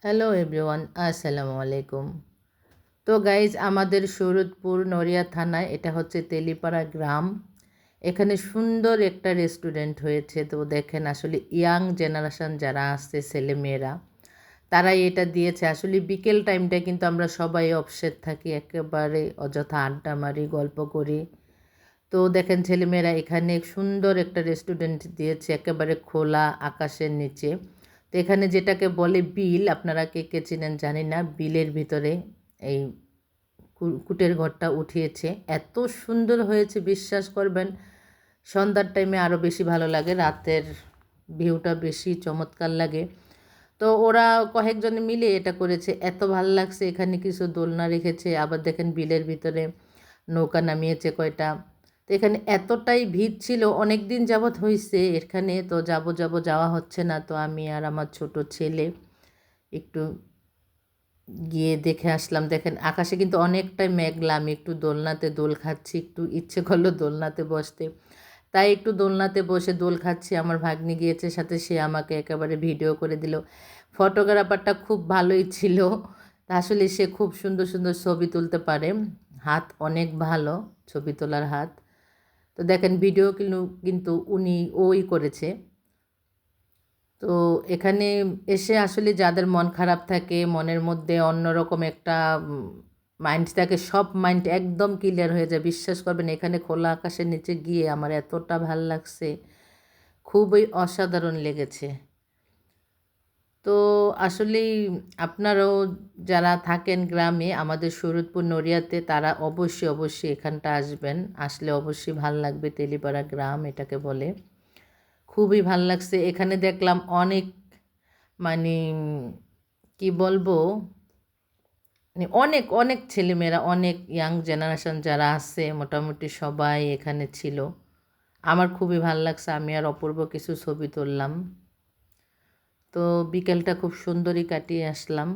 Hello everyone, আসসালামু আলাইকুম। তো গাইজ, আমাদের শরৎপুর নড়িয়া থানায়, এটা হচ্ছে তেলিপাড়া গ্রাম। এখানে সুন্দর একটা রেস্টুরেন্ট হয়েছে। তো দেখেন, আসলে ইয়াং জেনারেশন যারা আসছে, ছেলেমেয়েরা, তারাই এটা দিয়েছে। আসলে বিকেল টাইমটা কিন্তু আমরা সবাই অফসেট থাকি, একেবারে অযথা আড্ডা মারি, গল্প করি। তো দেখেন, ছেলেমেয়েরা এখানে সুন্দর একটা রেস্টুরেন্ট দিয়েছে, একেবারে খোলা আকাশের নিচে। তো এখানে যেটাকে বলে বিল, আপনারা কে কে চেনেন জানি না, বিলের ভিতরে এই কুটের ঘরটা উঠিয়েছে। এত সুন্দর হয়েছে, বিশ্বাস করবেন, সন্ধ্যার টাইমে আরও বেশি ভালো লাগে, রাতের ভিউটা বেশি চমৎকার লাগে। তো ওরা কয়েকজনে মিলে এটা করেছে, এত ভালো লাগছে। এখানে কিছু দোলনা রেখেছে, আবার দেখেন বিলের ভিতরে নৌকা নামিয়েছে কয়টা। তো এখানে এতটাই ভিড় ছিল, অনেক দিন যাবৎ হয়েছে এখানে। তো যাওয়া হচ্ছে না। তো আমি আর আমার ছোট ছেলে একটু গিয়ে দেখে আসলাম। দেখেন, আকাশে কিন্তু অনেকটাই মেঘলা। আমি একটু দোলনাতে দোল খাচ্ছি, একটু ইচ্ছে করলো দোলনাতে বসতে, তাই একটু দোলনাতে বসে দোল খাচ্ছি। আমার ভাগ্নি গিয়েছে সাথে, সে আমাকে একেবারে ভিডিও করে দিল। ফটোগ্রাফারটা খুব ভালোই ছিল। আসলে সে খুব সুন্দর সুন্দর ছবি তুলতে পারে, হাত অনেক ভালো, ছবি তোলার হাত। তো দেখেন, ভিডিও কিন্তু ওই করেছে। তো এখানে এসে আসলে যাদের মন খারাপ থাকে, মনের মধ্যে অন্যরকম একটা মাইন্ড থাকে, সব মাইন্ড একদম ক্লিয়ার হয়ে যায়। বিশ্বাস করবেন, এখানে খোলা আকাশের নিচে গিয়ে আমার এতটা ভাল লাগছে, খুবই অসাধারণ লেগেছে। তো আসলেই আপনারাও যারা থাকেন গ্রামে, আমাদের শরৎপুর নড়িয়াতে, তারা অবশ্যই অবশ্যই এখানটা আসবেন। আসলে অবশ্যই ভাল লাগবে। তেলিপাড়া গ্রাম এটাকে বলে। খুবই ভাল লাগছে। এখানে দেখলাম অনেক, মানে কি বলবো, মানে অনেক অনেক ছেলেমেয়েরা, অনেক ইয়াং জেনারেশন যারা আছে, মোটামুটি সবাই এখানে ছিল। আমার খুবই ভাল লাগছে। আমি আর অপূর্ব কিছু ছবি তুললাম। তো বিকেলটা খুব সুন্দরই কাটিয়ে আসলাম।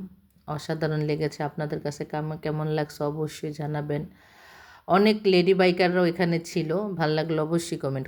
অসাধারণ লেগেছে। আপনাদের কাছে কেমন লাগছে অবশ্যই জানাবেন। অনেক লেডি বাইকাররাও এখানে ছিল। ভাল লাগলো অবশ্যই কমেন্ট